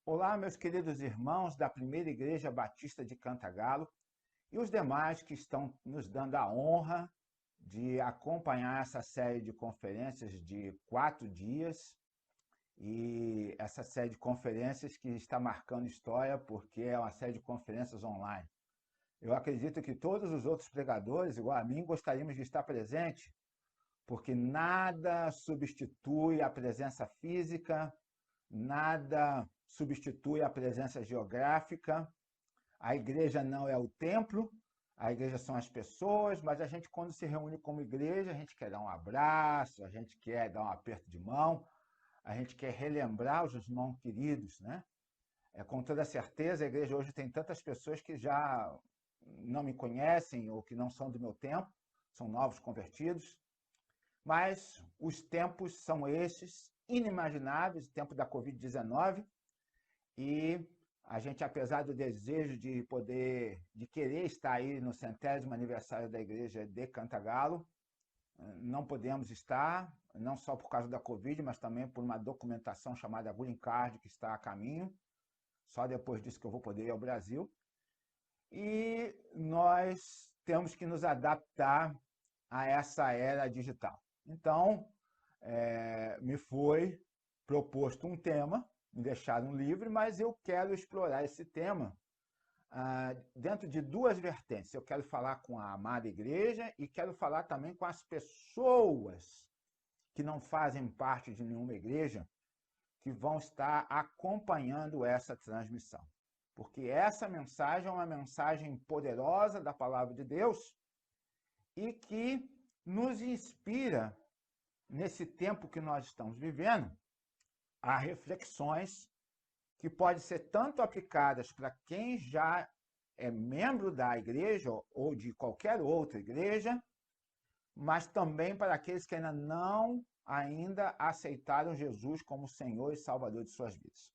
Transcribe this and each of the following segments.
Olá, meus queridos irmãos da Primeira Igreja Batista de Cantagalo e os demais que estão nos dando a honra de acompanhar essa série de conferências de 4 dias e essa série de conferências que está marcando história porque é uma série de conferências online. Eu acredito que todos os outros pregadores, igual a mim, gostaríamos de estar presente, porque nada substitui a presença física, nada substitui a presença geográfica. A igreja não é o templo, a igreja são as pessoas, mas a gente, quando se reúne como igreja, a gente quer dar um abraço, a gente quer dar um aperto de mão, a gente quer relembrar os irmãos queridos, né? Com toda certeza, a igreja hoje tem tantas pessoas que já não me conhecem ou que não são do meu tempo, são novos convertidos, mas os tempos são estes, inimagináveis, o tempo da Covid-19, e a gente, apesar do desejo de querer estar aí no 100º aniversário da igreja de Cantagalo, não podemos estar, não só por causa da Covid, mas também por uma documentação chamada Green Card, que está a caminho. Só depois disso que eu vou poder ir ao Brasil. E nós temos que nos adaptar a essa era digital. Então, me foi proposto um tema, me deixaram livre, mas eu quero explorar esse tema dentro de duas vertentes. Eu quero falar com a amada igreja e quero falar também com as pessoas que não fazem parte de nenhuma igreja, que vão estar acompanhando essa transmissão. Porque essa mensagem é uma mensagem poderosa da palavra de Deus e que nos inspira, nesse tempo que nós estamos vivendo, a reflexões que podem ser tanto aplicadas para quem já é membro da igreja ou de qualquer outra igreja, mas também para aqueles que ainda aceitaram Jesus como Senhor e Salvador de suas vidas.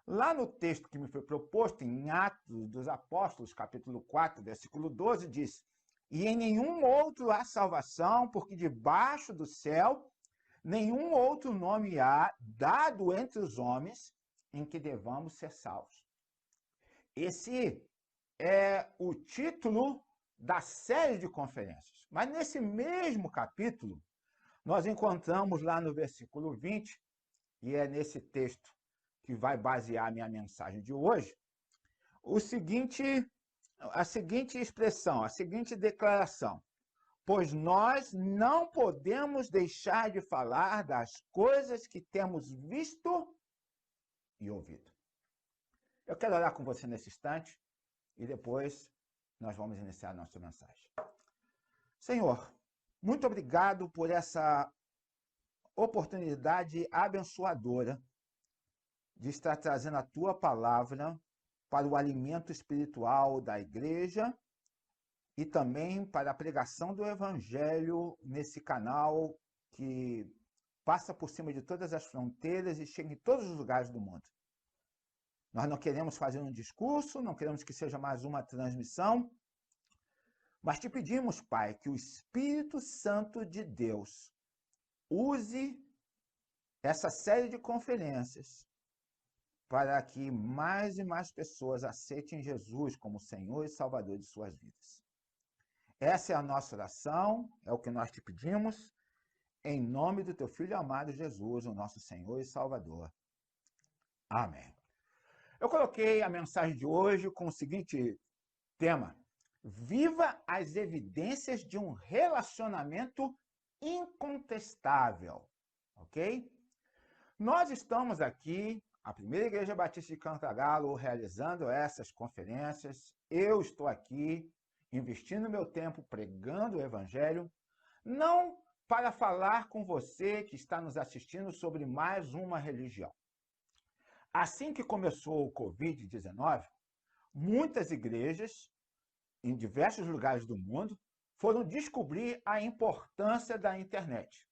Lá no texto que me foi proposto, em Atos dos Apóstolos, capítulo 4, versículo 12, diz: "E em nenhum outro há salvação, porque debaixo do céu nenhum outro nome há dado entre os homens em que devamos ser salvos." Esse é o título da série de conferências. Mas nesse mesmo capítulo, nós encontramos lá no versículo 20, e é nesse texto que vai basear a minha mensagem de hoje, a seguinte expressão, a seguinte declaração: "Pois nós não podemos deixar de falar das coisas que temos visto e ouvido." Eu quero orar com você nesse instante e depois nós vamos iniciar a nossa mensagem. Senhor, muito obrigado por essa oportunidade abençoadora de estar trazendo a tua palavra para o alimento espiritual da igreja e também para a pregação do evangelho nesse canal que passa por cima de todas as fronteiras e chega em todos os lugares do mundo. Nós não queremos fazer um discurso, não queremos que seja mais uma transmissão, mas te pedimos, Pai, que o Espírito Santo de Deus use essa série de conferências para que mais e mais pessoas aceitem Jesus como Senhor e Salvador de suas vidas. Essa é a nossa oração, é o que nós te pedimos, em nome do teu Filho amado Jesus, o nosso Senhor e Salvador. Amém. Eu coloquei a mensagem de hoje com o seguinte tema: viva as evidências de um relacionamento incontestável, ok? Nós estamos aqui, a Primeira Igreja Batista de Cantagalo, realizando essas conferências. Eu estou aqui investindo meu tempo pregando o Evangelho, não para falar com você que está nos assistindo sobre mais uma religião. Assim que começou o Covid-19, muitas igrejas, em diversos lugares do mundo, foram descobrir a importância da internet.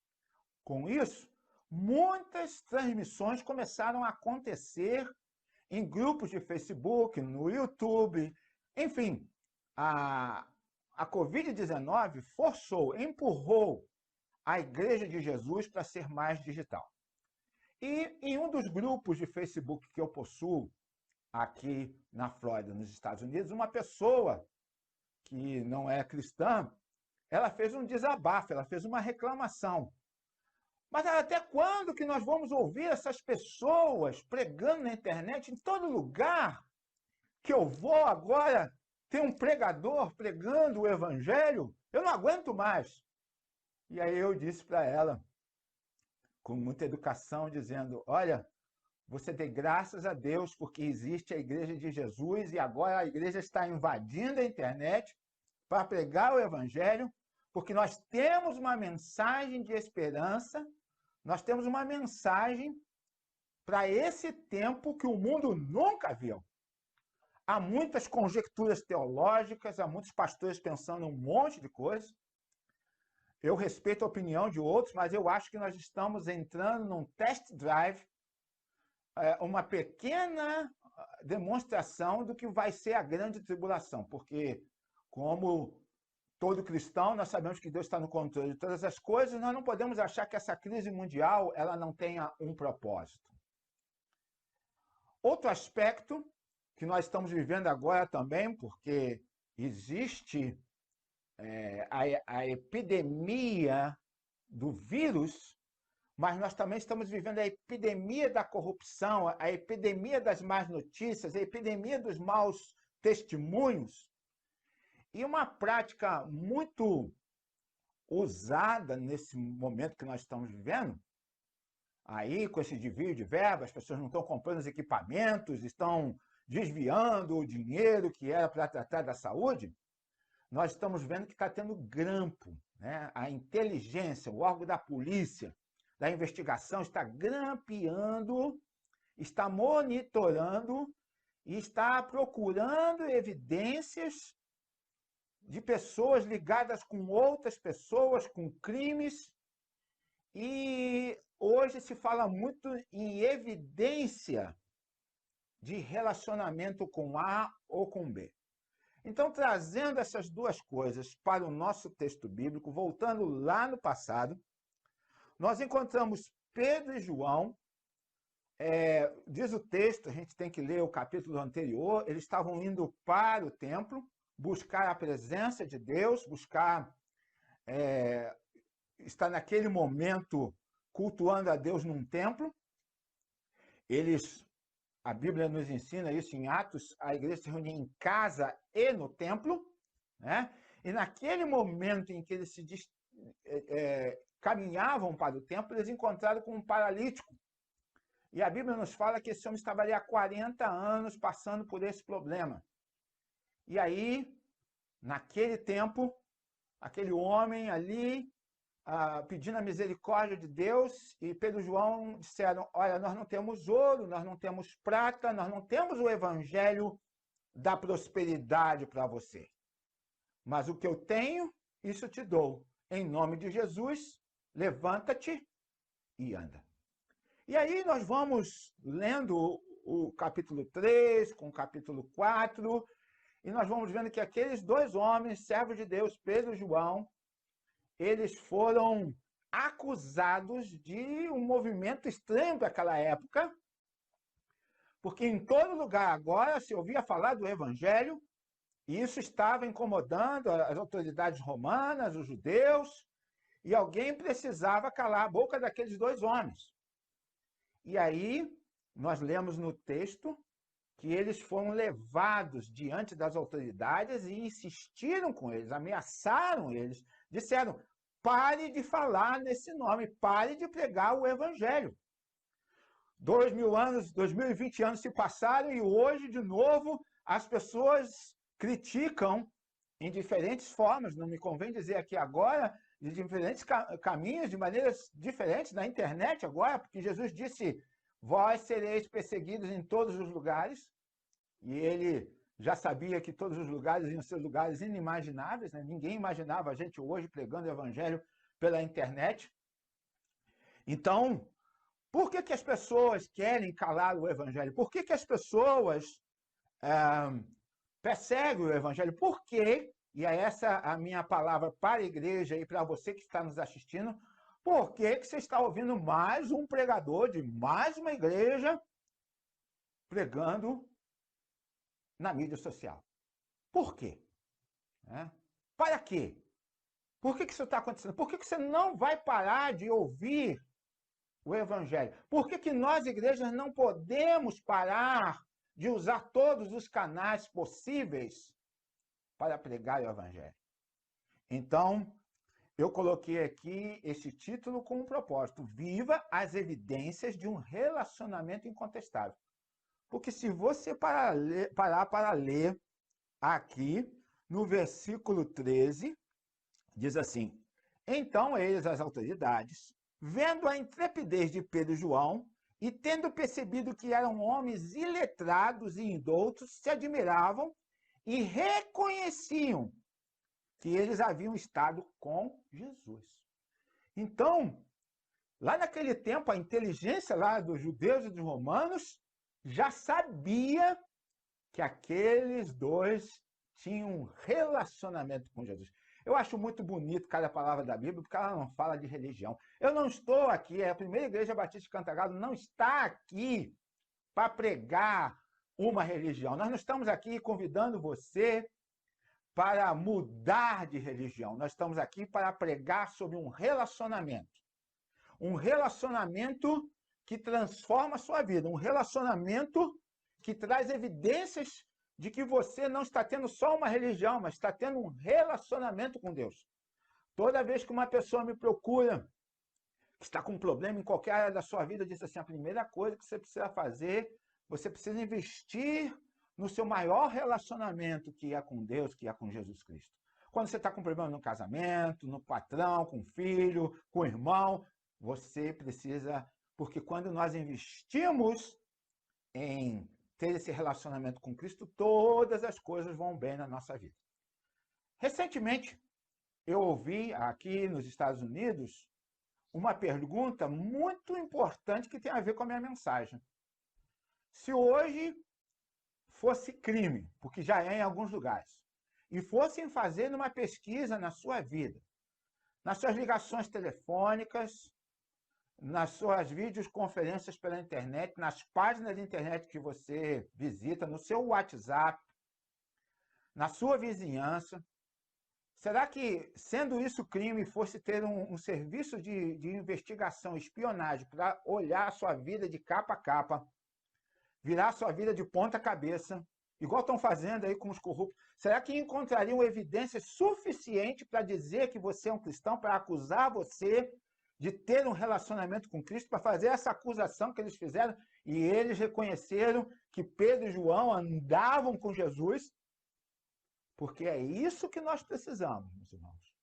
Com isso, muitas transmissões começaram a acontecer em grupos de Facebook, no YouTube, enfim, a Covid-19 empurrou a Igreja de Jesus para ser mais digital. E em um dos grupos de Facebook que eu possuo aqui na Flórida, nos Estados Unidos, uma pessoa que não é cristã, ela fez um desabafo, ela fez uma reclamação. Mas até quando que nós vamos ouvir essas pessoas pregando na internet em todo lugar que eu vou agora ter um pregador pregando o evangelho? Eu não aguento mais. E aí eu disse para ela, com muita educação, dizendo: olha, você dê graças a Deus porque existe a Igreja de Jesus e agora a igreja está invadindo a internet para pregar o evangelho, porque nós temos uma mensagem de esperança, nós temos uma mensagem para esse tempo que o mundo nunca viu. Há muitas conjecturas teológicas, há muitos pastores pensando um monte de coisas. Eu respeito a opinião de outros, mas eu acho que nós estamos entrando num test drive, uma pequena demonstração do que vai ser a grande tribulação, porque, como todo cristão, nós sabemos que Deus está no controle de todas as coisas, nós não podemos achar que essa crise mundial ela não tenha um propósito. Outro aspecto que nós estamos vivendo agora também, porque existe a epidemia do vírus, mas nós também estamos vivendo a epidemia da corrupção, a epidemia das más notícias, a epidemia dos maus testemunhos. E uma prática muito usada nesse momento que nós estamos vivendo, aí com esse desvio de verba, as pessoas não estão comprando os equipamentos, estão desviando o dinheiro que era para tratar da saúde, nós estamos vendo que está tendo grampo, né? A inteligência, o órgão da polícia, da investigação está grampeando, está monitorando e está procurando evidências de pessoas ligadas com outras pessoas, com crimes, e hoje se fala muito em evidência de relacionamento com A ou com B. Então, trazendo essas duas coisas para o nosso texto bíblico, voltando lá no passado, nós encontramos Pedro e João, diz o texto, a gente tem que ler o capítulo anterior, eles estavam indo para o templo, buscar a presença de Deus, buscar estar naquele momento cultuando a Deus num templo. A Bíblia nos ensina isso em Atos, a igreja se reunia em casa e no templo, né? E naquele momento em que eles caminhavam para o templo, eles encontraram com um paralítico. E a Bíblia nos fala que esse homem estava ali há 40 anos passando por esse problema. E aí, naquele tempo, aquele homem ali, pedindo a misericórdia de Deus, e Pedro e João disseram: olha, nós não temos ouro, nós não temos prata, nós não temos o evangelho da prosperidade para você. Mas o que eu tenho, isso te dou. Em nome de Jesus, levanta-te e anda. E aí nós vamos lendo o capítulo 3 com o capítulo 4, e nós vamos vendo que aqueles dois homens, servos de Deus, Pedro e João, eles foram acusados de um movimento estranho para aquela época, porque em todo lugar agora se ouvia falar do evangelho, e isso estava incomodando as autoridades romanas, os judeus, e alguém precisava calar a boca daqueles dois homens. E aí nós lemos no texto que eles foram levados diante das autoridades e insistiram com eles, ameaçaram eles, disseram: pare de falar nesse nome, pare de pregar o evangelho. 2020 anos se passaram e hoje, de novo, as pessoas criticam em diferentes formas, não me convém dizer aqui agora, de diferentes caminhos, de maneiras diferentes, na internet agora, porque Jesus disse: vós sereis perseguidos em todos os lugares, e ele já sabia que todos os lugares iam ser lugares inimagináveis, né? Ninguém imaginava a gente hoje pregando o evangelho pela internet. Então, por que as pessoas querem calar o evangelho? Por que as pessoas perseguem o evangelho? Por quê? E é essa a minha palavra para a igreja e para você que está nos assistindo. Por que que você está ouvindo mais um pregador de mais uma igreja pregando na mídia social? Por quê? Né? Para quê? Por que que isso está acontecendo? Por que que você não vai parar de ouvir o Evangelho? Por que que nós, igrejas, não podemos parar de usar todos os canais possíveis para pregar o Evangelho? Então, eu coloquei aqui esse título com um propósito: Viva as evidências de um relacionamento incontestável. Porque se você parar para ler aqui, no versículo 13, diz assim: Então eles, as autoridades, vendo a intrepidez de Pedro e João, e tendo percebido que eram homens iletrados e indoutos, se admiravam e reconheciam que eles haviam estado com Jesus. Então, lá naquele tempo, a inteligência lá dos judeus e dos romanos já sabia que aqueles dois tinham um relacionamento com Jesus. Eu acho muito bonito cada palavra da Bíblia, porque ela não fala de religião. Eu não estou aqui, a Primeira Igreja Batista de Cantagalo não está aqui para pregar uma religião. Nós não estamos aqui convidando você para mudar de religião. Nós estamos aqui para pregar sobre um relacionamento. Um relacionamento que transforma a sua vida. Um relacionamento que traz evidências de que você não está tendo só uma religião, mas está tendo um relacionamento com Deus. Toda vez que uma pessoa me procura, que está com um problema em qualquer área da sua vida, diz assim: a primeira coisa que você precisa fazer, você precisa investir no seu maior relacionamento, que é com Deus, que é com Jesus Cristo. Quando você está com problema no casamento, no patrão, com o filho, com o irmão, você precisa... Porque quando nós investimos em ter esse relacionamento com Cristo, todas as coisas vão bem na nossa vida. Recentemente, eu ouvi aqui nos Estados Unidos uma pergunta muito importante que tem a ver com a minha mensagem. Se hoje fosse crime, porque já é em alguns lugares, e fossem fazer uma pesquisa na sua vida, nas suas ligações telefônicas, nas suas videoconferências pela internet, nas páginas de internet que você visita, no seu WhatsApp, na sua vizinhança, será que, sendo isso crime, fosse ter um serviço de investigação, espionagem, para olhar a sua vida de capa a capa, virar a sua vida de ponta cabeça, igual estão fazendo aí com os corruptos, será que encontrariam evidência suficiente para dizer que você é um cristão, para acusar você de ter um relacionamento com Cristo, para fazer essa acusação que eles fizeram? E eles reconheceram que Pedro e João andavam com Jesus, porque é isso que nós precisamos, meus irmãos.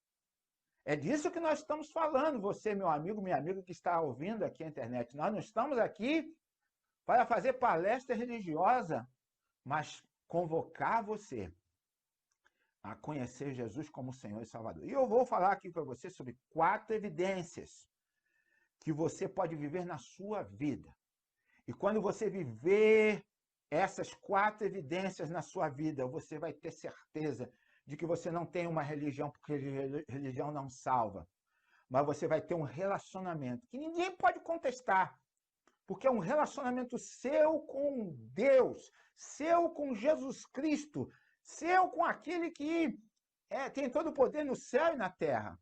É disso que nós estamos falando, você, meu amigo, minha amiga que está ouvindo aqui na internet. Nós não estamos aqui para fazer palestra religiosa, mas convocar você a conhecer Jesus como Senhor e Salvador. E eu vou falar aqui para você sobre 4 evidências que você pode viver na sua vida. E quando você viver essas 4 evidências na sua vida, você vai ter certeza de que você não tem uma religião, porque religião não salva. Mas você vai ter um relacionamento que ninguém pode contestar, porque é um relacionamento seu com Deus, seu com Jesus Cristo, seu com aquele que tem todo o poder no céu e na terra,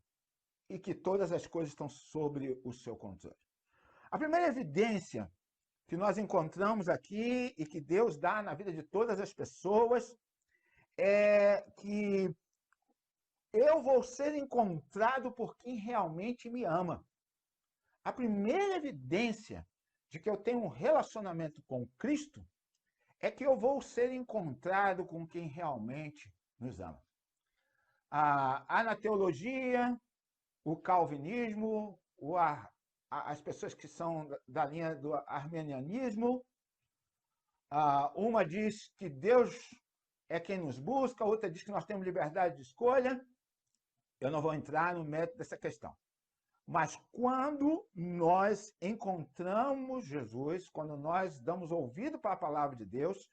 e que todas as coisas estão sobre o seu controle. A primeira evidência que nós encontramos aqui e que Deus dá na vida de todas as pessoas é que eu vou ser encontrado por quem realmente me ama. A primeira evidência de que eu tenho um relacionamento com Cristo é que eu vou ser encontrado com quem realmente nos ama. Há na teologia, o calvinismo, as pessoas que são da linha do arminianismo, uma diz que Deus é quem nos busca, outra diz que nós temos liberdade de escolha. Eu não vou entrar no mérito dessa questão. Mas quando nós encontramos Jesus, quando nós damos ouvido para a palavra de Deus,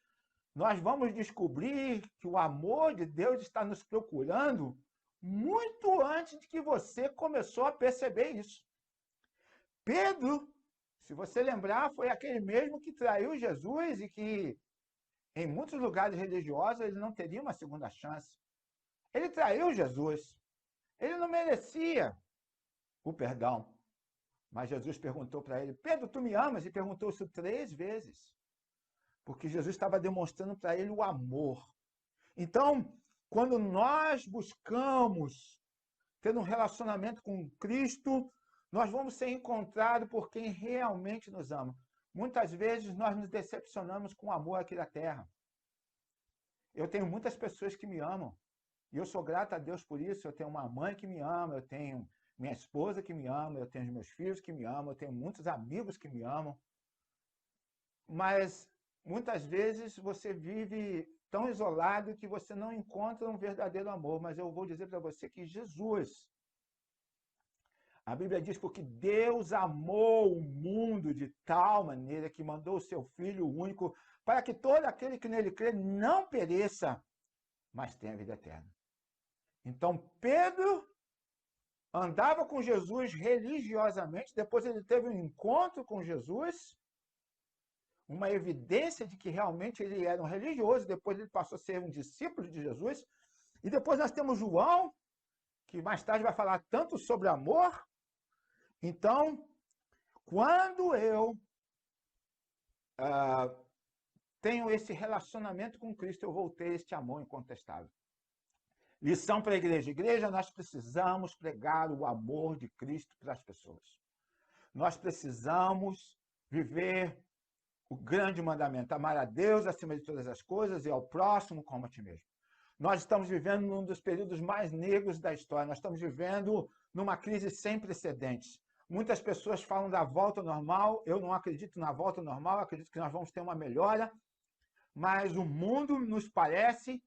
nós vamos descobrir que o amor de Deus está nos procurando muito antes de que você começou a perceber isso. Pedro, se você lembrar, foi aquele mesmo que traiu Jesus e que, em muitos lugares religiosos, ele não teria uma segunda chance. Ele traiu Jesus. Ele não merecia o perdão. Mas Jesus perguntou para ele: Pedro, tu me amas? E perguntou isso 3 vezes. Porque Jesus estava demonstrando para ele o amor. Então, quando nós buscamos ter um relacionamento com Cristo, nós vamos ser encontrados por quem realmente nos ama. Muitas vezes nós nos decepcionamos com o amor aqui da terra. Eu tenho muitas pessoas que me amam, e eu sou grato a Deus por isso. Eu tenho uma mãe que me ama, eu tenho minha esposa que me ama, eu tenho os meus filhos que me amam, eu tenho muitos amigos que me amam. Mas muitas vezes você vive tão isolado que você não encontra um verdadeiro amor. Mas eu vou dizer para você que Jesus, a Bíblia diz, porque Deus amou o mundo de tal maneira que mandou o seu Filho único para que todo aquele que nele crê não pereça, mas tenha vida eterna. Então, Pedro andava com Jesus religiosamente, depois ele teve um encontro com Jesus, uma evidência de que realmente ele era um religioso, depois ele passou a ser um discípulo de Jesus, e depois nós temos João, que mais tarde vai falar tanto sobre amor. Então, quando eu tenho esse relacionamento com Cristo, eu vou ter este amor incontestável. Lição para a igreja. Igreja, nós precisamos pregar o amor de Cristo para as pessoas. Nós precisamos viver o grande mandamento, amar a Deus acima de todas as coisas e ao próximo como a ti mesmo. Nós estamos vivendo num dos períodos mais negros da história. Nós estamos vivendo numa crise sem precedentes. Muitas pessoas falam da volta normal. Eu não acredito na volta normal, acredito que nós vamos ter uma melhora, mas o mundo nos parece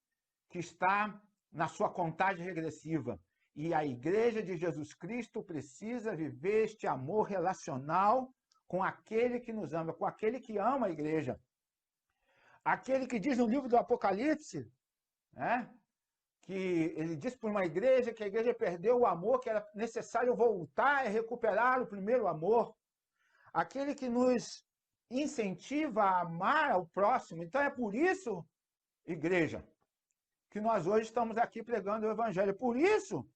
que está na sua contagem regressiva. E a Igreja de Jesus Cristo precisa viver este amor relacional com aquele que nos ama, com aquele que ama a igreja. Aquele que diz no livro do Apocalipse, né, que ele diz para uma igreja que a igreja perdeu o amor, que era necessário voltar e recuperar o primeiro amor. Aquele que nos incentiva a amar ao próximo. Então é por isso, igreja, que nós hoje estamos aqui pregando o evangelho. Por isso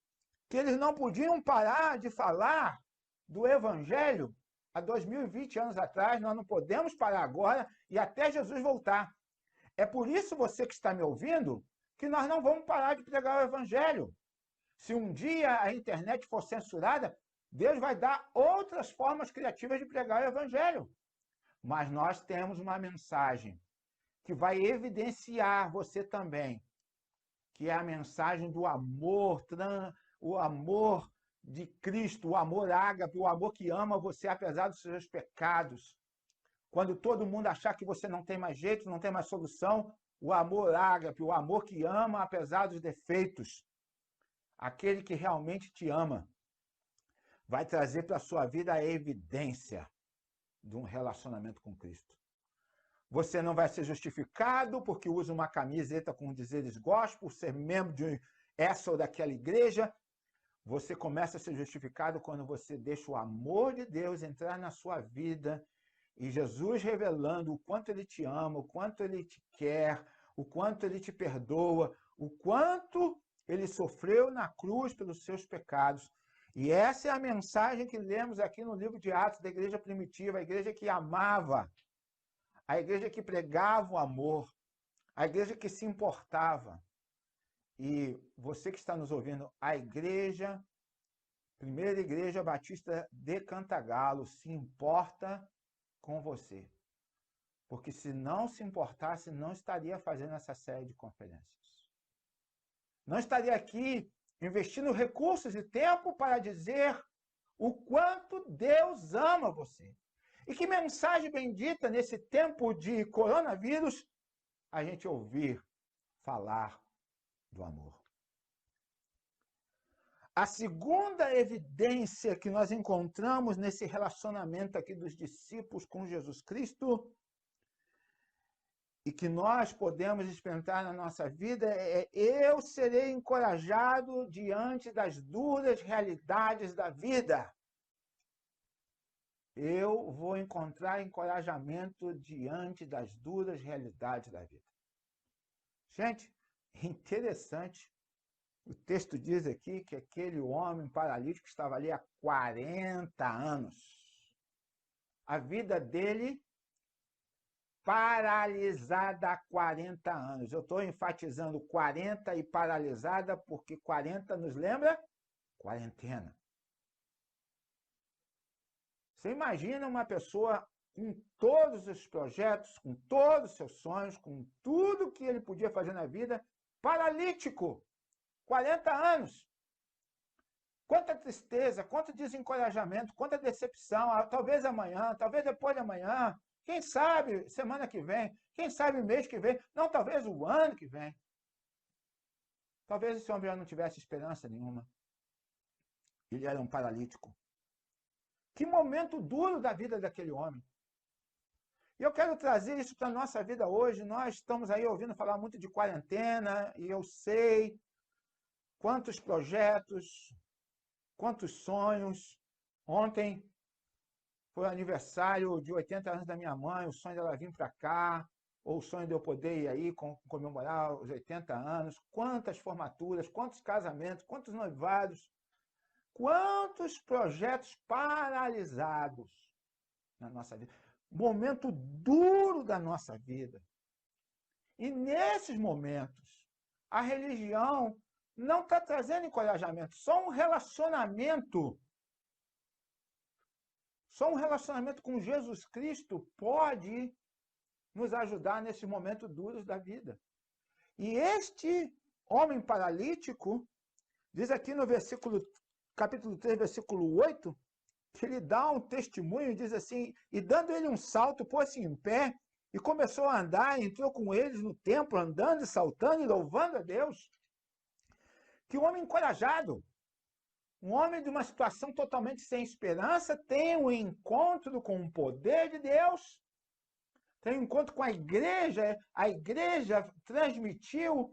que eles não podiam parar de falar do evangelho há 2020 anos atrás, nós não podemos parar agora e até Jesus voltar. É por isso, você que está me ouvindo, que nós não vamos parar de pregar o evangelho. Se um dia a internet for censurada, Deus vai dar outras formas criativas de pregar o evangelho. Mas nós temos uma mensagem que vai evidenciar você também, que é a mensagem do amor, o amor de Cristo, o amor ágape, o amor que ama você apesar dos seus pecados. Quando todo mundo achar que você não tem mais jeito, não tem mais solução, o amor ágape, o amor que ama apesar dos defeitos. Aquele que realmente te ama vai trazer para a sua vida a evidência de um relacionamento com Cristo. Você não vai ser justificado porque usa uma camiseta com dizeres gospel, ser membro de essa ou daquela igreja. Você começa a ser justificado quando você deixa o amor de Deus entrar na sua vida e Jesus revelando o quanto Ele te ama, o quanto Ele te quer, o quanto Ele te perdoa, o quanto Ele sofreu na cruz pelos seus pecados. E essa é a mensagem que lemos aqui no livro de Atos da igreja primitiva, a igreja que amava, a igreja que pregava o amor, a igreja que se importava. E você que está nos ouvindo, a igreja, Primeira Igreja Batista de Cantagalo, se importa com você. Porque se não se importasse, não estaria fazendo essa série de conferências. Não estaria aqui investindo recursos e tempo para dizer o quanto Deus ama você. E que mensagem bendita nesse tempo de coronavírus a gente ouvir falar do amor. A segunda evidência que nós encontramos nesse relacionamento aqui dos discípulos com Jesus Cristo e que nós podemos experimentar na nossa vida é: eu serei encorajado diante das duras realidades da vida. eu vou encontrar encorajamento diante das duras realidades da vida. Gente, interessante. O texto diz aqui que aquele homem paralítico estava ali há 40 anos. A vida dele paralisada há 40 anos. Eu estou enfatizando 40 e paralisada porque 40 nos lembra quarentena. Você imagina uma pessoa com todos os projetos, com todos os seus sonhos, com tudo que ele podia fazer na vida, paralítico, 40 anos. Quanta tristeza, quanto desencorajamento, quanta decepção, talvez amanhã, talvez depois de amanhã, quem sabe semana que vem, quem sabe mês que vem, não, talvez o ano que vem. Talvez esse homem já não tivesse esperança nenhuma. Ele era um paralítico. Que momento duro da vida daquele homem. E eu quero trazer isso para a nossa vida hoje. Nós estamos aí ouvindo falar muito de quarentena, e eu sei quantos projetos, quantos sonhos. Ontem foi o aniversário de 80 anos da minha mãe, o sonho dela vir para cá, ou o sonho de eu poder ir aí comemorar os 80 anos. Quantas formaturas, quantos casamentos, quantos noivados, quantos projetos paralisados na nossa vida. Momento duro da nossa vida. E nesses momentos, a religião não está trazendo encorajamento, só um relacionamento. Só um relacionamento com Jesus Cristo pode nos ajudar nesses momentos duros da vida. E este homem paralítico, diz aqui no capítulo 3, versículo 8, que ele dá um testemunho e diz assim, e dando ele um salto, pôs-se em pé e começou a andar, entrou com eles no templo, andando e saltando e louvando a Deus. Que homem encorajado, um homem de uma situação totalmente sem esperança, tem um encontro com o poder de Deus, tem um encontro com a igreja transmitiu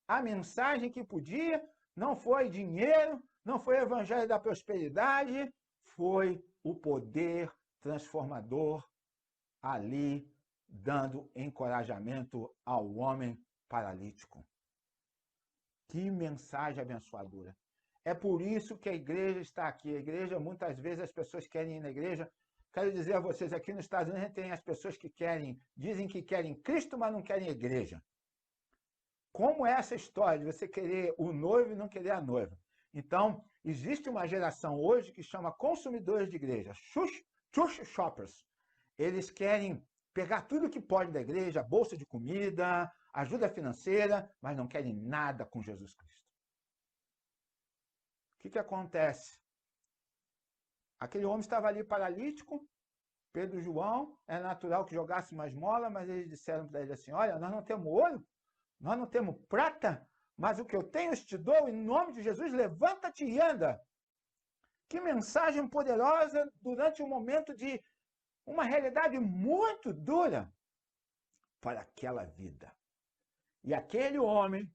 a mensagem que podia, não foi dinheiro, não foi o evangelho da prosperidade, foi o poder transformador ali, dando encorajamento ao homem paralítico. Que mensagem abençoadora. É por isso que a igreja está aqui. A igreja, muitas vezes, as pessoas querem ir na igreja. Quero dizer a vocês, aqui nos Estados Unidos, tem as pessoas que dizem que querem Cristo, mas não querem a igreja. Como é essa história de você querer o noivo e não querer a noiva? Então, existe uma geração hoje que chama consumidores de igreja, church shoppers. Eles querem pegar tudo que pode da igreja, bolsa de comida, ajuda financeira, mas não querem nada com Jesus Cristo. O que acontece? Aquele homem estava ali paralítico, Pedro e João, é natural que jogasse uma esmola, mas eles disseram para ele assim, olha, nós não temos ouro, nós não temos prata, mas o que eu tenho eu te dou, em nome de Jesus, levanta-te e anda. Que mensagem poderosa durante um momento de uma realidade muito dura para aquela vida. E aquele homem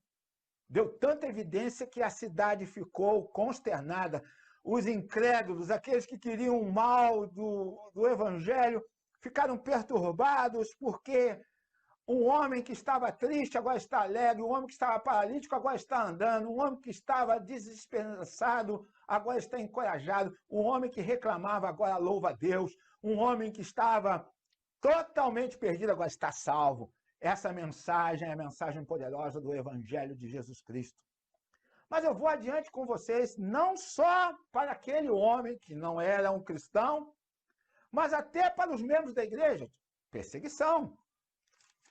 deu tanta evidência que a cidade ficou consternada. Os incrédulos, aqueles que queriam o mal do evangelho, ficaram perturbados porque um homem que estava triste agora está alegre, um homem que estava paralítico agora está andando, um homem que estava desesperançado agora está encorajado, um homem que reclamava agora louva a Deus, um homem que estava totalmente perdido agora está salvo. Essa mensagem é a mensagem poderosa do Evangelho de Jesus Cristo. Mas eu vou adiante com vocês, não só para aquele homem que não era um cristão, mas até para os membros da igreja. Perseguição.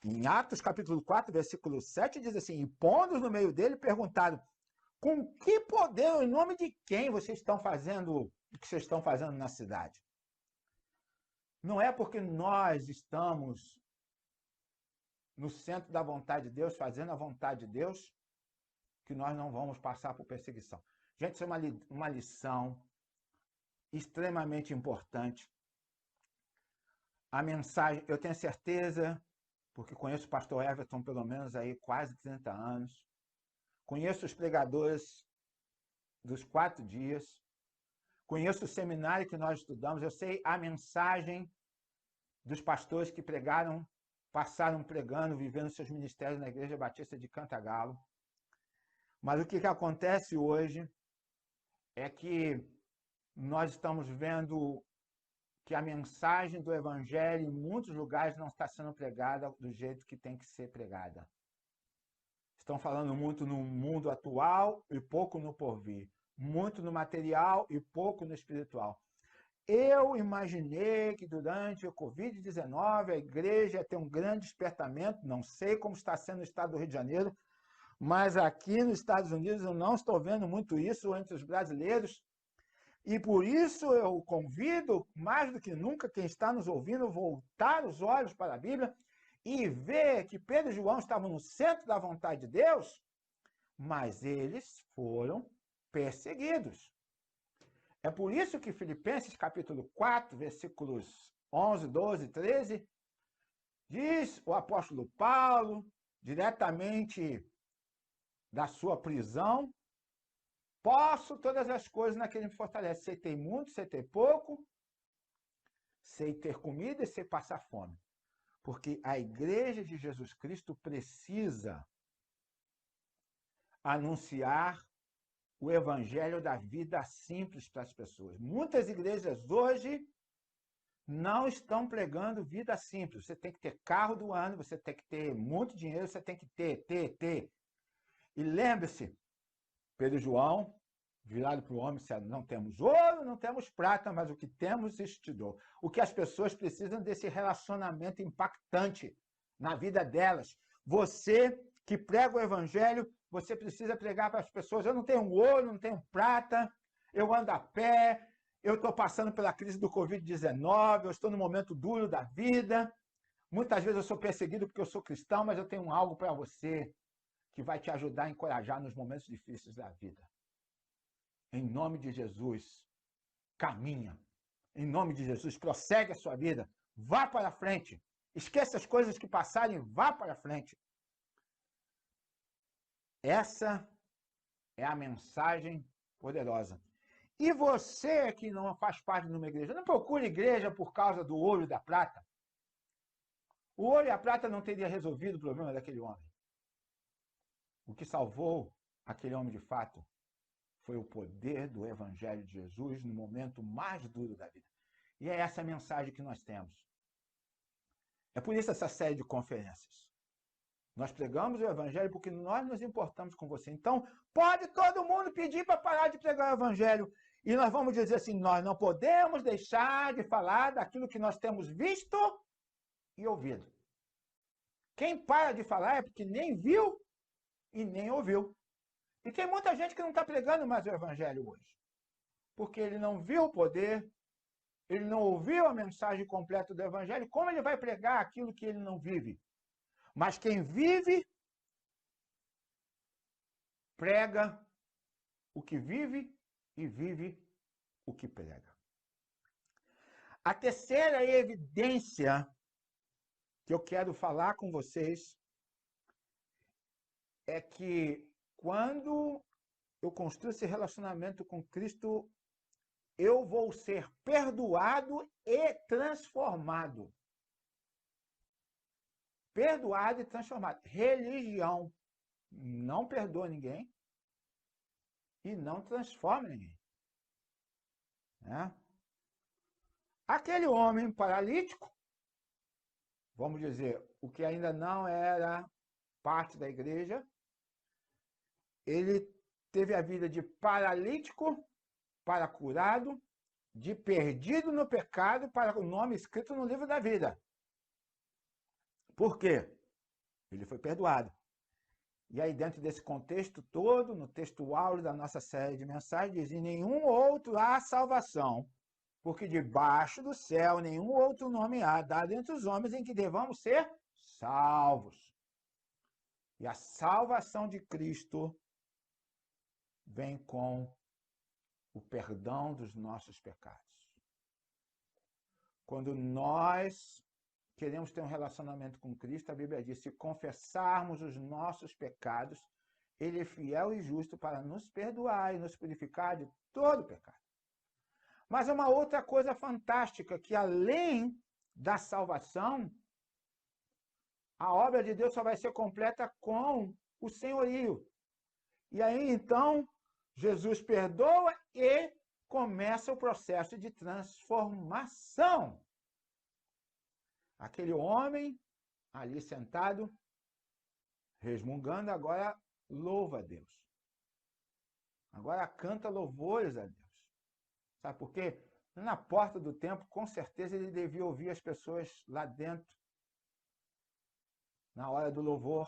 Em Atos capítulo 4, versículo 7, diz assim, e pondo-os no meio dele, perguntaram, com que poder, em nome de quem vocês estão fazendo o que vocês estão fazendo na cidade? Não é porque nós estamos no centro da vontade de Deus, fazendo a vontade de Deus, que nós não vamos passar por perseguição. Gente, isso é uma lição extremamente importante. A mensagem, eu tenho certeza, porque conheço o pastor Everton pelo menos aí quase 30 anos, conheço os pregadores dos 4 dias, conheço o seminário que nós estudamos, eu sei a mensagem dos pastores que pregaram, passaram pregando, vivendo seus ministérios na Igreja Batista de Cantagalo. Mas o que acontece hoje é que nós estamos vendo que a mensagem do Evangelho em muitos lugares não está sendo pregada do jeito que tem que ser pregada. Estão falando muito no mundo atual e pouco no porvir. Muito no material e pouco no espiritual. Eu imaginei que durante o Covid-19 a igreja ia ter um grande despertamento, não sei como está sendo no estado do Rio de Janeiro, mas aqui nos Estados Unidos eu não estou vendo muito isso entre os brasileiros, e por isso eu convido, mais do que nunca, quem está nos ouvindo, voltar os olhos para a Bíblia e ver que Pedro e João estavam no centro da vontade de Deus, mas eles foram perseguidos. É por isso que Filipenses capítulo 4, versículos 11, 12, 13, diz o apóstolo Paulo, diretamente da sua prisão: posso todas as coisas naquele que me fortalece. Sei ter muito, sei ter pouco, sei ter comida e sei passar fome. Porque a igreja de Jesus Cristo precisa anunciar o evangelho da vida simples para as pessoas. Muitas igrejas hoje não estão pregando vida simples. Você tem que ter carro do ano, você tem que ter muito dinheiro, você tem que ter. E lembre-se, Pedro e João, virado para o homem, disseram: não temos ouro, não temos prata, mas o que temos isso te dou. O que as pessoas precisam desse relacionamento impactante na vida delas. Você que prega o evangelho, você precisa pregar para as pessoas: eu não tenho ouro, não tenho prata, eu ando a pé, eu estou passando pela crise do Covid-19, eu estou no momento duro da vida, muitas vezes eu sou perseguido porque eu sou cristão, mas eu tenho algo para você que vai te ajudar a encorajar nos momentos difíceis da vida. Em nome de Jesus, caminha. Em nome de Jesus, prossegue a sua vida. Vá para frente. Esqueça as coisas que passaram e vá para frente. Essa é a mensagem poderosa. E você que não faz parte de uma igreja, não procure igreja por causa do ouro e da prata. O ouro e a prata não teriam resolvido o problema daquele homem. O que salvou aquele homem de fato foi o poder do Evangelho de Jesus no momento mais duro da vida. E é essa a mensagem que nós temos. É por isso essa série de conferências. Nós pregamos o Evangelho porque nós nos importamos com você. Então, pode todo mundo pedir para parar de pregar o Evangelho. E nós vamos dizer assim: nós não podemos deixar de falar daquilo que nós temos visto e ouvido. Quem para de falar é porque nem viu e nem ouviu. E tem muita gente que não está pregando mais o Evangelho hoje, porque ele não viu o poder, ele não ouviu a mensagem completa do Evangelho. Como ele vai pregar aquilo que ele não vive? Mas quem vive, prega o que vive e vive o que prega. A terceira evidência que eu quero falar com vocês é que quando eu construo esse relacionamento com Cristo, eu vou ser perdoado e transformado. Perdoado e transformado. Religião não perdoa ninguém e não transforma ninguém. Né? Aquele homem paralítico, vamos dizer, o que ainda não era parte da igreja, ele teve a vida de paralítico para curado, de perdido no pecado para o nome escrito no livro da vida. Por quê? Ele foi perdoado. E aí, dentro desse contexto todo, no texto áureo da nossa série de mensagens, diz: em nenhum outro há salvação, porque debaixo do céu nenhum outro nome há dado entre os homens em que devamos ser salvos. E a salvação de Cristo vem com o perdão dos nossos pecados. Quando nós queremos ter um relacionamento com Cristo, a Bíblia diz: se confessarmos os nossos pecados, Ele é fiel e justo para nos perdoar e nos purificar de todo pecado. Mas é uma outra coisa fantástica, que além da salvação, a obra de Deus só vai ser completa com o senhorio. E aí, então, Jesus perdoa e começa o processo de transformação. Aquele homem ali sentado, resmungando, agora louva a Deus. Agora canta louvores a Deus. Sabe por quê? Na porta do templo, com certeza, ele devia ouvir as pessoas lá dentro, na hora do louvor,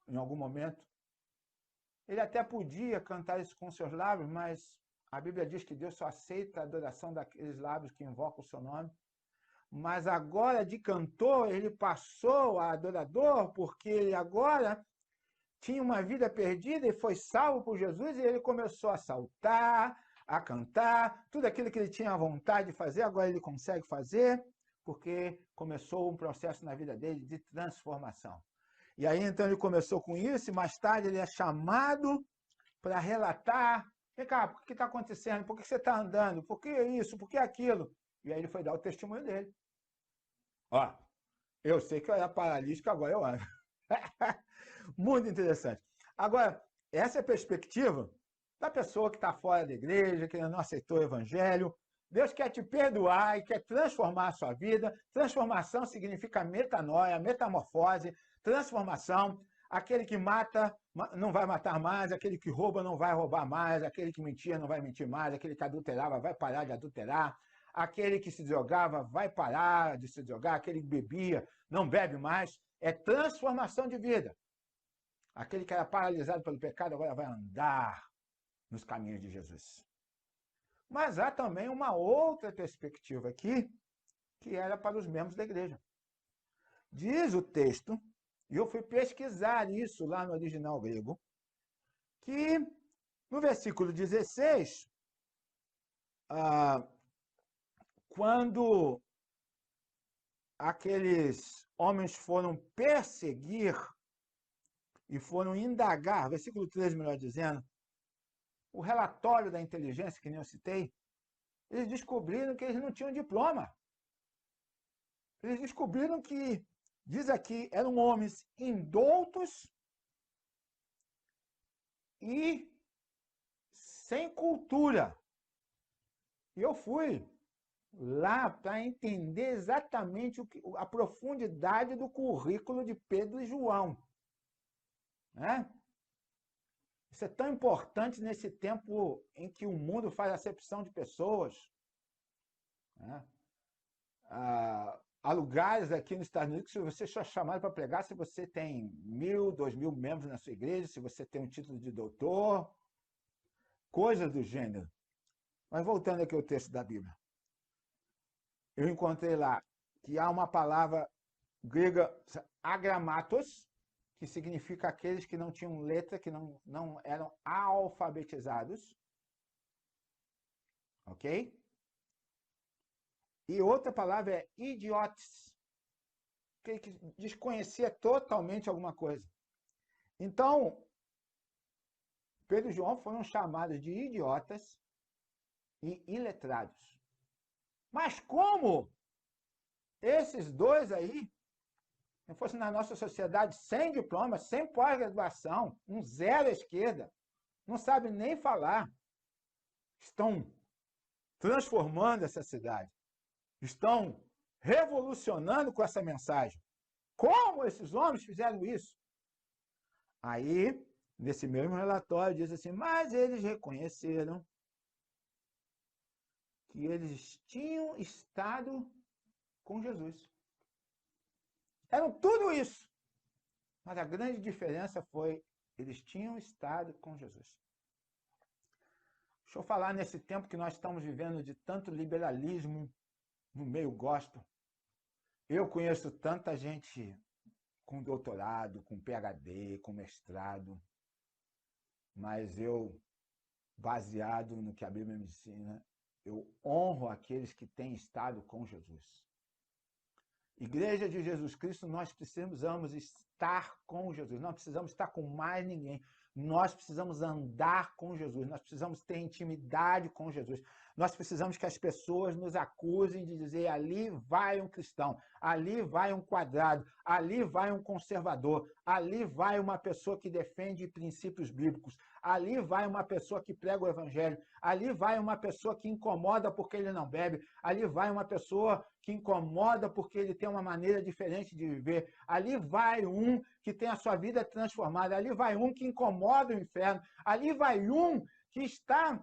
em algum momento. Ele até podia cantar isso com seus lábios, mas a Bíblia diz que Deus só aceita a adoração daqueles lábios que invocam o seu nome. Mas agora, de cantor, ele passou a adorador, porque ele agora tinha uma vida perdida e foi salvo por Jesus, e ele começou a saltar, a cantar, tudo aquilo que ele tinha vontade de fazer, agora ele consegue fazer, porque começou um processo na vida dele de transformação. E aí, então, ele começou com isso, e mais tarde ele é chamado para relatar: vem cá, o que está acontecendo? Por que você está andando? Por que isso? Por que aquilo? E aí ele foi dar o testemunho dele. Ó, eu sei que eu era paralítico, agora eu ando. Muito interessante. Agora, essa é a perspectiva da pessoa que está fora da igreja, que não aceitou o evangelho. Deus quer te perdoar e quer transformar a sua vida. Transformação significa metanoia, metamorfose, transformação. Aquele que mata não vai matar mais, aquele que rouba não vai roubar mais, aquele que mentia não vai mentir mais, aquele que adulterava vai parar de adulterar, aquele que se drogava vai parar de se drogar, aquele que bebia não bebe mais. É transformação de vida. Aquele que era paralisado pelo pecado agora vai andar nos caminhos de Jesus. Mas há também uma outra perspectiva aqui, que era para os membros da igreja. Diz o texto, e eu fui pesquisar isso lá no original grego, que no versículo 16, quando aqueles homens foram perseguir e foram indagar, versículo 13, melhor dizendo, o relatório da inteligência, que nem eu citei, eles descobriram que eles não tinham diploma. Eles descobriram que, diz aqui, eram homens indoutos e sem cultura. E eu fui lá para entender exatamente a profundidade do currículo de Pedro e João. Né? Isso é tão importante nesse tempo em que o mundo faz acepção de pessoas. Né? Há lugares aqui nos Estados Unidos que você só é chamado para pregar se você tem 1.000, 2.000 membros na sua igreja, se você tem um título de doutor, coisas do gênero. Mas voltando aqui ao texto da Bíblia. Eu encontrei lá que há uma palavra grega, agramatos, que significa aqueles que não tinham letra, que não eram alfabetizados. Ok? E outra palavra é idiotes, que desconhecia totalmente alguma coisa. Então, Pedro e João foram chamados de idiotas e iletrados. Mas como esses dois aí, se fosse na nossa sociedade sem diploma, sem pós-graduação, um zero à esquerda, não sabem nem falar, estão transformando essa cidade, estão revolucionando com essa mensagem. Como esses homens fizeram isso? Aí, nesse mesmo relatório, diz assim, mas eles reconheceram que eles tinham estado com Jesus. Eram tudo isso. Mas a grande diferença foi, eles tinham estado com Jesus. Deixa eu falar nesse tempo que nós estamos vivendo de tanto liberalismo no meio gospel. Eu conheço tanta gente com doutorado, com PhD, com mestrado, mas eu, baseado no que a Bíblia me ensina, eu honro aqueles que têm estado com Jesus. Igreja de Jesus Cristo, nós precisamos estar com Jesus, não precisamos estar com mais ninguém, nós precisamos andar com Jesus, nós precisamos ter intimidade com Jesus, Nós precisamos que as pessoas nos acusem de dizer ali vai um cristão, ali vai um quadrado, ali vai um conservador, ali vai uma pessoa que defende princípios bíblicos, ali vai uma pessoa que prega o evangelho, ali vai uma pessoa que incomoda porque ele não bebe, ali vai uma pessoa que incomoda porque ele tem uma maneira diferente de viver, ali vai um que tem a sua vida transformada, ali vai um que incomoda o inferno, ali vai um que está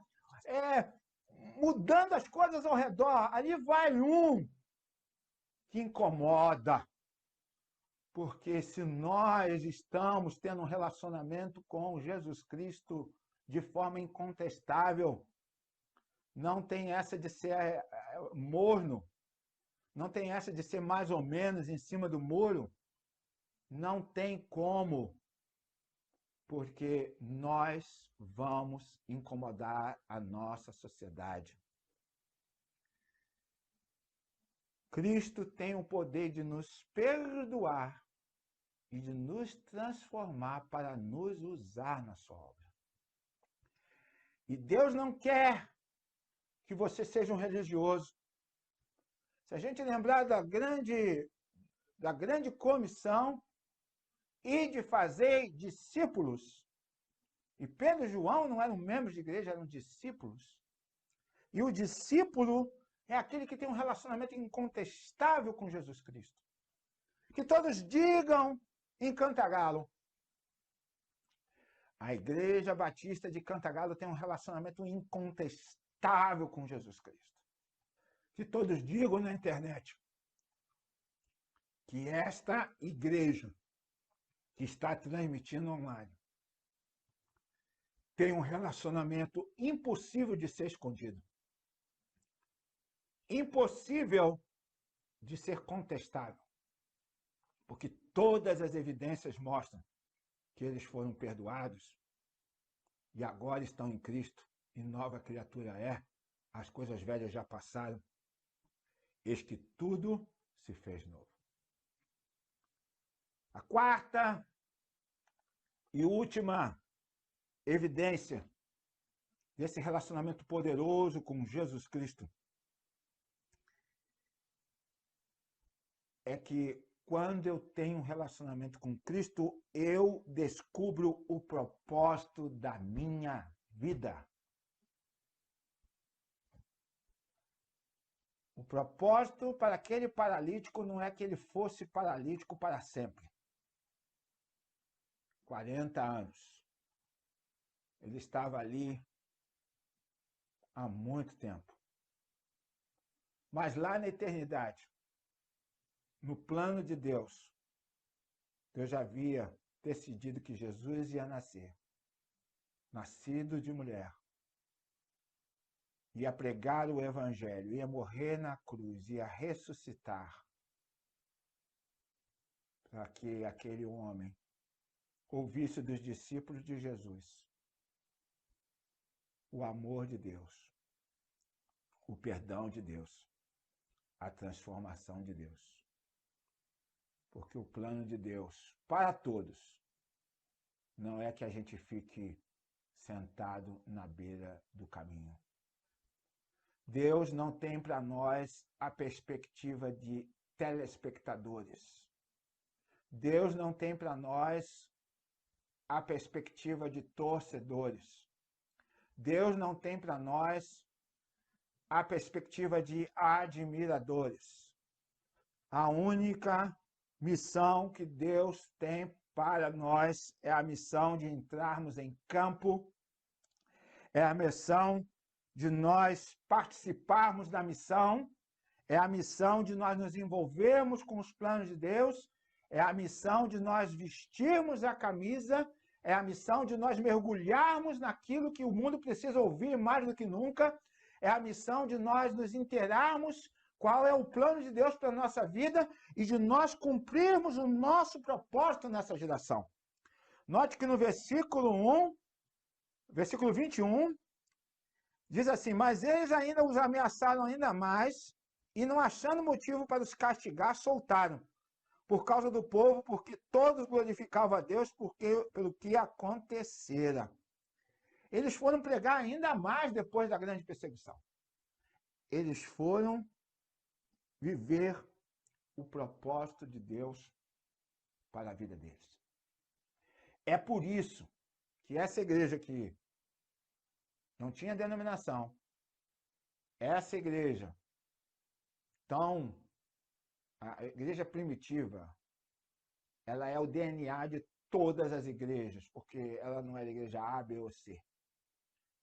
mudando as coisas ao redor, ali vai um que incomoda. Porque se nós estamos tendo um relacionamento com Jesus Cristo de forma incontestável, não tem essa de ser morno, não tem essa de ser mais ou menos em cima do muro, não tem como, porque nós vamos incomodar a nossa sociedade. Cristo tem o poder de nos perdoar e de nos transformar para nos usar na sua obra. E Deus não quer que você seja um religioso. Se a gente lembrar da grande comissão e de fazer discípulos, e Pedro e João não eram membros de igreja, eram discípulos. E o discípulo é aquele que tem um relacionamento incontestável com Jesus Cristo. Que todos digam em Cantagalo. A Igreja Batista de Cantagalo tem um relacionamento incontestável com Jesus Cristo. Que todos digam na internet que esta igreja que está transmitindo online tem um relacionamento impossível de ser escondido. Impossível de ser contestável. Porque todas as evidências mostram que eles foram perdoados e agora estão em Cristo e nova criatura é. As coisas velhas já passaram. Eis que tudo se fez novo. A quarta e última evidência desse relacionamento poderoso com Jesus Cristo é que quando eu tenho um relacionamento com Cristo, eu descubro o propósito da minha vida. O propósito para aquele paralítico não é que ele fosse paralítico para sempre. 40 anos. Ele estava ali há muito tempo. Mas lá na eternidade, no plano de Deus, Deus já havia decidido que Jesus ia nascer. Nascido de mulher. Ia pregar o evangelho, ia morrer na cruz, ia ressuscitar. Para que aquele homem ouvisse dos discípulos de Jesus o amor de Deus, o perdão de Deus, a transformação de Deus. Porque o plano de Deus para todos não é que a gente fique sentado na beira do caminho. Deus não tem para nós a perspectiva de telespectadores. Deus não tem para nós a perspectiva de torcedores. Deus não tem para nós a perspectiva de admiradores. A única missão que Deus tem para nós é a missão de entrarmos em campo, é a missão de nós participarmos da missão, é a missão de nós nos envolvermos com os planos de Deus, é a missão de nós vestirmos a camisa, é a missão de nós mergulharmos naquilo que o mundo precisa ouvir mais do que nunca, é a missão de nós nos inteirarmos qual é o plano de Deus para a nossa vida e de nós cumprirmos o nosso propósito nessa geração. Note que no versículo 21, diz assim, mas eles ainda os ameaçaram ainda mais e não achando motivo para os castigar, soltaram. Por causa do povo, porque todos glorificavam a Deus pelo que acontecera. Eles foram pregar ainda mais depois da grande perseguição. eles foram viver o propósito de Deus para a vida deles. É por isso que essa igreja aqui não tinha denominação, essa igreja a igreja primitiva, ela é o DNA de todas as igrejas, porque ela não era igreja A, B ou C.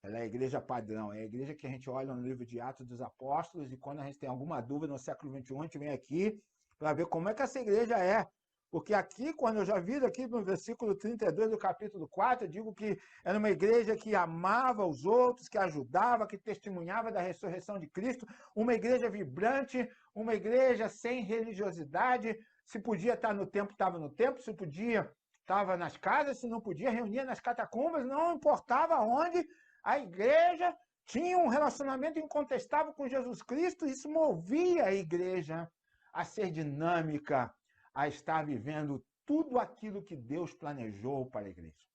Ela é a igreja padrão, é a igreja que a gente olha no livro de Atos dos Apóstolos e quando a gente tem alguma dúvida no século XXI, a gente vem aqui para ver como é que essa igreja é. Porque aqui, quando eu já vi aqui no versículo 32 do capítulo 4, eu digo que era uma igreja que amava os outros, que ajudava, que testemunhava da ressurreição de Cristo, uma igreja vibrante, uma igreja sem religiosidade, se podia estar no templo, estava no templo, se podia, estava nas casas, se não podia, reunia nas catacumbas, não importava onde, a igreja tinha um relacionamento incontestável com Jesus Cristo, isso movia a igreja a ser dinâmica, a estar vivendo tudo aquilo que Deus planejou para a igreja.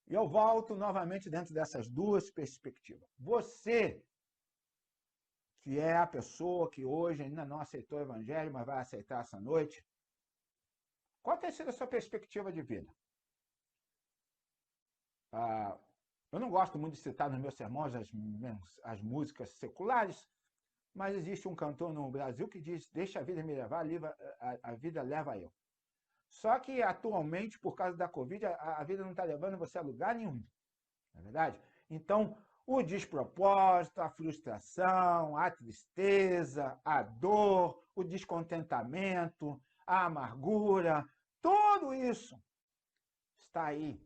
E eu volto novamente dentro dessas duas perspectivas. Você, que é a pessoa que hoje ainda não aceitou o evangelho, mas vai aceitar essa noite, qual tem sido a sua perspectiva de vida? Eu não gosto muito de citar nos meus sermões as músicas seculares, mas existe um cantor no Brasil que diz: deixa a vida me levar, a vida leva eu. Só que, atualmente, por causa da Covid, a vida não está levando você a lugar nenhum. Não é verdade? Então, o despropósito, a frustração, a tristeza, a dor, o descontentamento, a amargura, tudo isso está aí,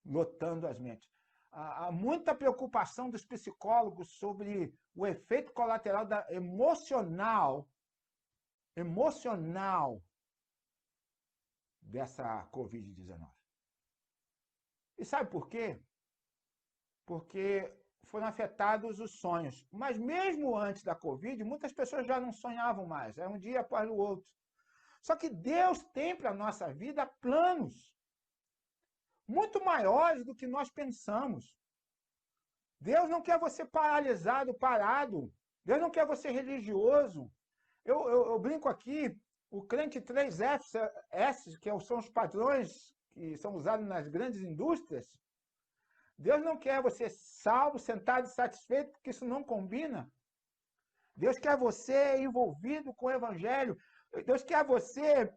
lotando as mentes. Há muita preocupação dos psicólogos sobre o efeito colateral emocional dessa Covid-19. E sabe por quê? Porque foram afetados os sonhos. Mas mesmo antes da Covid, muitas pessoas já não sonhavam mais, era um dia após o outro. Só que Deus tem para a nossa vida planos muito maiores do que nós pensamos. Deus não quer você paralisado, parado. Deus não quer você religioso. Eu brinco aqui, o crente 3S, que são os padrões que são usados nas grandes indústrias, Deus não quer você salvo, sentado e satisfeito, porque isso não combina. Deus quer você envolvido com o evangelho. Deus quer você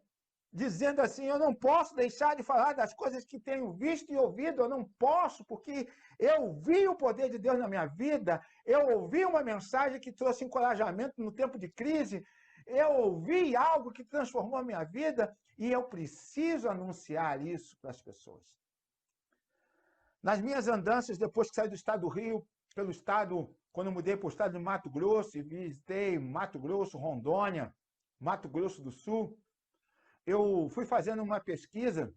dizendo assim: eu não posso deixar de falar das coisas que tenho visto e ouvido, eu não posso, porque eu vi o poder de Deus na minha vida, eu ouvi uma mensagem que trouxe encorajamento no tempo de crise, eu ouvi algo que transformou a minha vida e eu preciso anunciar isso para as pessoas. Nas minhas andanças, depois que saí do estado do Rio, pelo estado, quando eu mudei para o estado de Mato Grosso, e visitei Mato Grosso, Rondônia, Mato Grosso do Sul, eu fui fazendo uma pesquisa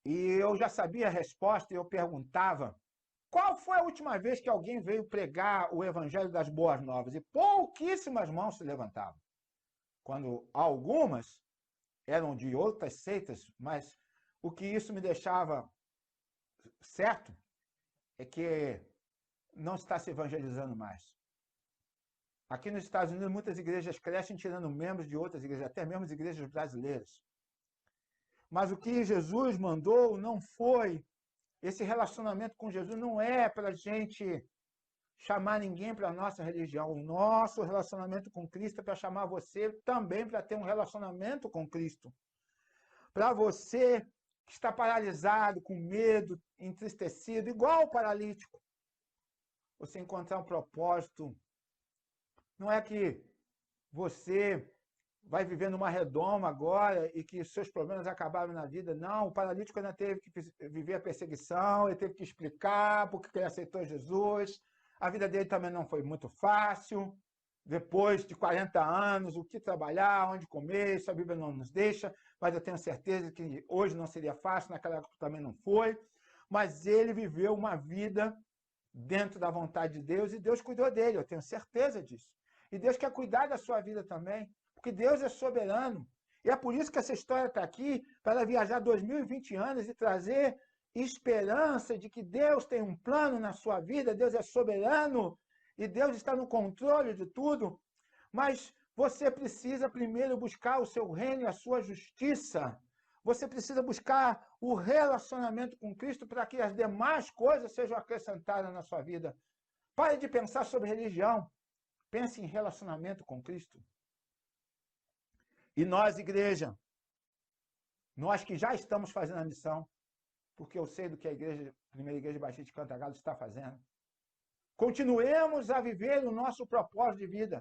e eu já sabia a resposta e eu perguntava qual foi a última vez que alguém veio pregar o evangelho das boas novas, e pouquíssimas mãos se levantavam. Quando algumas eram de outras seitas, mas o que isso me deixava certo é que não está se evangelizando mais. Aqui nos Estados Unidos, muitas igrejas crescem tirando membros de outras igrejas, até mesmo as igrejas brasileiras. Mas o que Jesus mandou não foi, esse relacionamento com Jesus não é para a gente chamar ninguém para a nossa religião. O nosso relacionamento com Cristo é para chamar você também para ter um relacionamento com Cristo. Para você que está paralisado, com medo, entristecido, igual o paralítico, você encontrar um propósito. Não é que você vai viver numa redoma agora e que seus problemas acabaram na vida. Não, o paralítico ainda teve que viver a perseguição, ele teve que explicar porque ele aceitou Jesus. A vida dele também não foi muito fácil. Depois de 40 anos, o que trabalhar, onde comer, isso a Bíblia não nos deixa, mas eu tenho certeza que hoje não seria fácil, naquela época também não foi. Mas ele viveu uma vida dentro da vontade de Deus e Deus cuidou dele, eu tenho certeza disso. E Deus quer cuidar da sua vida também, porque Deus é soberano. E é por isso que essa história está aqui, para viajar 2020 anos e trazer esperança de que Deus tem um plano na sua vida, Deus é soberano, e Deus está no controle de tudo, mas você precisa primeiro buscar o seu reino e a sua justiça. Você precisa buscar o relacionamento com Cristo para que as demais coisas sejam acrescentadas na sua vida. Pare de pensar sobre religião. Pense em relacionamento com Cristo. E nós, igreja, nós que já estamos fazendo a missão, porque eu sei do que a Primeira Igreja Batista de Cantagalo está fazendo, continuemos a viver o nosso propósito de vida.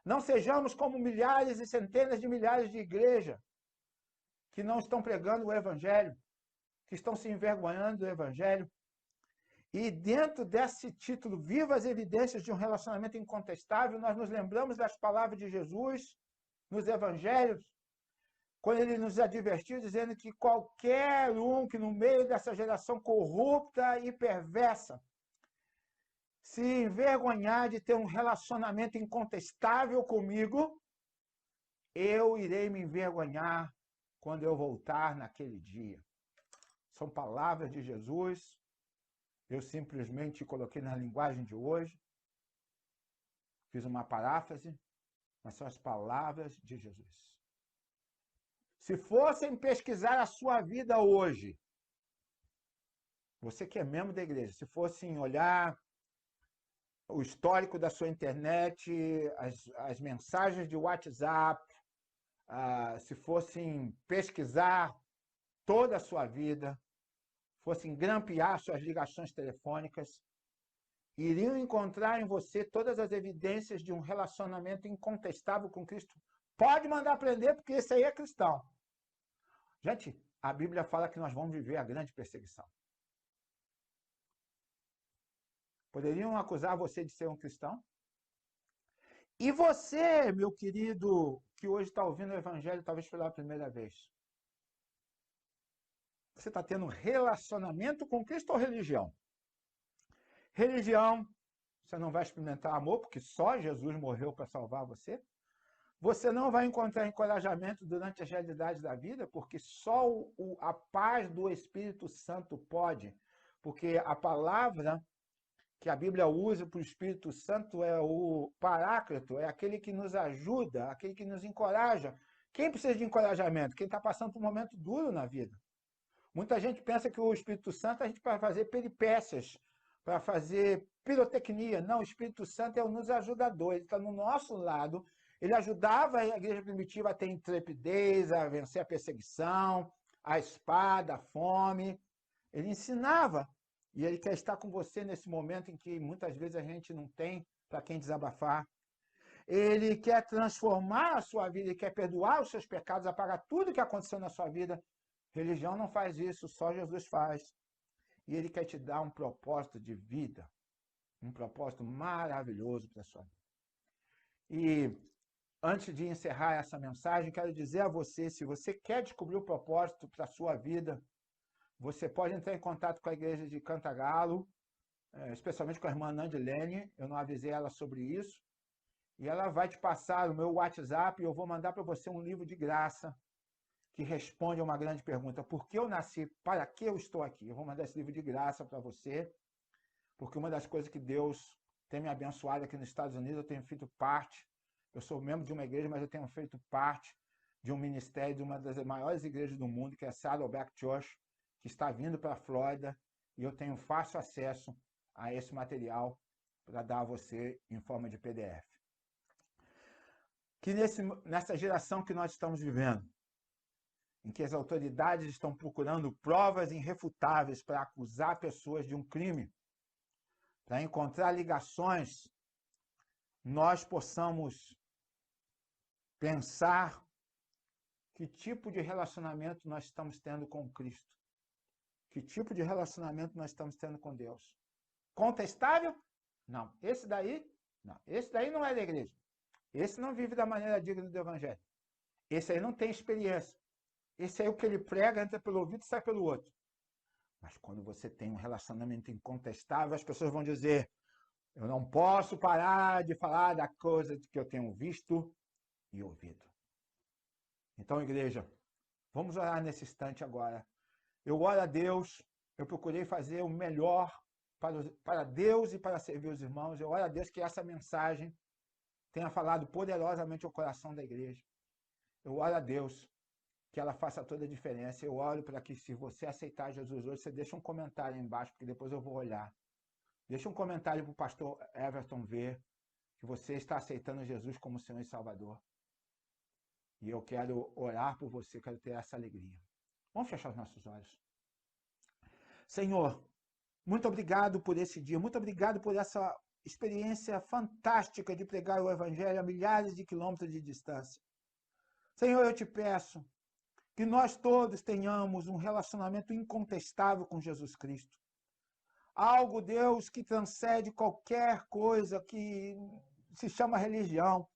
Não sejamos como milhares e centenas de milhares de igrejas que não estão pregando o Evangelho, que estão se envergonhando do Evangelho. E dentro desse título, Viva as Evidências de um Relacionamento Incontestável, nós nos lembramos das palavras de Jesus nos Evangelhos, quando ele nos advertiu, dizendo que qualquer um que no meio dessa geração corrupta e perversa se envergonhar de ter um relacionamento incontestável comigo, eu irei me envergonhar quando eu voltar naquele dia. São palavras de Jesus. Eu simplesmente coloquei na linguagem de hoje, fiz uma paráfrase, mas são as palavras de Jesus. Se fossem pesquisar a sua vida hoje, você que é membro da igreja, se fossem olhar o histórico da sua internet, as mensagens de WhatsApp, se fossem pesquisar toda a sua vida, fossem grampear suas ligações telefônicas, iriam encontrar em você todas as evidências de um relacionamento incontestável com Cristo. Pode mandar aprender, porque esse aí é cristão. Gente, a Bíblia fala que nós vamos viver a grande perseguição. Poderiam acusar você de ser um cristão? E você, meu querido, que hoje está ouvindo o Evangelho, talvez pela primeira vez, você está tendo relacionamento com Cristo ou religião? Religião, você não vai experimentar amor, porque só Jesus morreu para salvar você. Você não vai encontrar encorajamento durante as realidades da vida, porque só a paz do Espírito Santo pode. Porque a palavra que a Bíblia usa para o Espírito Santo é o Paráclito, é aquele que nos ajuda, aquele que nos encoraja. Quem precisa de encorajamento? Quem está passando por um momento duro na vida. Muita gente pensa que o Espírito Santo a gente vai fazer peripécias, para fazer pirotecnia. Não, o Espírito Santo é o nos ajudador, ele está no nosso lado. Ele ajudava a igreja primitiva a ter intrepidez, a vencer a perseguição, a espada, a fome. Ele ensinava. E ele quer estar com você nesse momento em que muitas vezes a gente não tem para quem desabafar. Ele quer transformar a sua vida, ele quer perdoar os seus pecados, apagar tudo que aconteceu na sua vida. Religião não faz isso, só Jesus faz. E ele quer te dar um propósito de vida, um propósito maravilhoso para a sua vida. E antes de encerrar essa mensagem, quero dizer a você, se você quer descobrir o propósito para a sua vida, você pode entrar em contato com a igreja de Cantagalo, especialmente com a irmã Nandilene, eu não avisei ela sobre isso, e ela vai te passar o meu WhatsApp e eu vou mandar para você um livro de graça que responde a uma grande pergunta. Por que eu nasci? Para que eu estou aqui? Eu vou mandar esse livro de graça para você, porque uma das coisas que Deus tem me abençoado aqui nos Estados Unidos, eu tenho feito parte, eu sou membro de uma igreja, mas eu tenho feito parte de um ministério de uma das maiores igrejas do mundo, que é a Saddleback Church, que está vindo para a Flórida, e eu tenho fácil acesso a esse material para dar a você em forma de PDF. Que nessa geração que nós estamos vivendo, em que as autoridades estão procurando provas irrefutáveis para acusar pessoas de um crime, para encontrar ligações, nós possamos pensar que tipo de relacionamento nós estamos tendo com Cristo. Que tipo de relacionamento nós estamos tendo com Deus. Contestável? Não. Esse daí? Não. Esse daí não é da igreja. Esse não vive da maneira digna do Evangelho. Esse aí não tem experiência. Esse aí o que ele prega entra pelo ouvido e sai pelo outro. Mas quando você tem um relacionamento incontestável, as pessoas vão dizer: eu não posso parar de falar da coisa que eu tenho visto e ouvido. Então, igreja, vamos orar nesse instante agora. Eu oro a Deus, eu procurei fazer o melhor para Deus e para servir os irmãos. Eu oro a Deus que essa mensagem tenha falado poderosamente ao coração da igreja. Eu oro a Deus que ela faça toda a diferença. Eu oro para que, se você aceitar Jesus hoje, você deixe um comentário aí embaixo, porque depois eu vou olhar. Deixa um comentário para o pastor Everton ver que você está aceitando Jesus como Senhor e Salvador. E eu quero orar por você, quero ter essa alegria. Vamos fechar os nossos olhos. Senhor, muito obrigado por esse dia, muito obrigado por essa experiência fantástica de pregar o Evangelho a milhares de quilômetros de distância. Senhor, eu te peço que nós todos tenhamos um relacionamento incontestável com Jesus Cristo. Algo, Deus, que transcende qualquer coisa que se chama religião.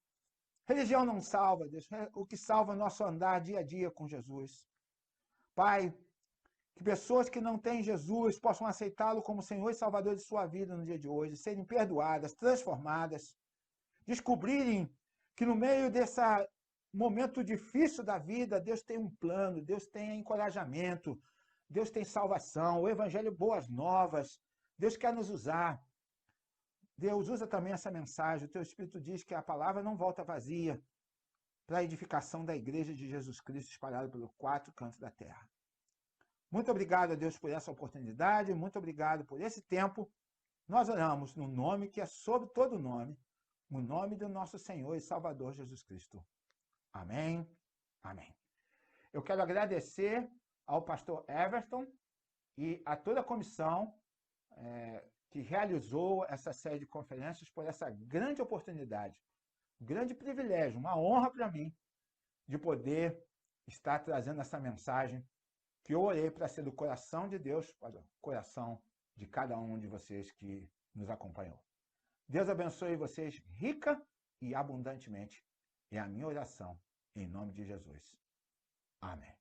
Religião não salva, Deus. O que salva é o nosso andar dia a dia com Jesus. Pai, que pessoas que não têm Jesus possam aceitá-lo como Senhor e Salvador de sua vida no dia de hoje, serem perdoadas, transformadas, descobrirem que no meio desse momento difícil da vida, Deus tem um plano, Deus tem encorajamento, Deus tem salvação, o Evangelho boas novas, Deus quer nos usar. Deus usa também essa mensagem, o teu Espírito diz que a palavra não volta vazia para a edificação da igreja de Jesus Cristo espalhada pelos 4 cantos da terra. Muito obrigado a Deus por essa oportunidade, muito obrigado por esse tempo. Nós oramos no nome que é sobre todo nome, no nome do nosso Senhor e Salvador Jesus Cristo. Amém. Amém. Eu quero agradecer ao pastor Everton e a toda a comissão que realizou essa série de conferências por essa grande oportunidade, um grande privilégio, uma honra para mim de poder estar trazendo essa mensagem que eu orei para ser do coração de Deus para o coração de cada um de vocês que nos acompanhou. Deus abençoe vocês rica e abundantemente. É a minha oração, em nome de Jesus. Amém.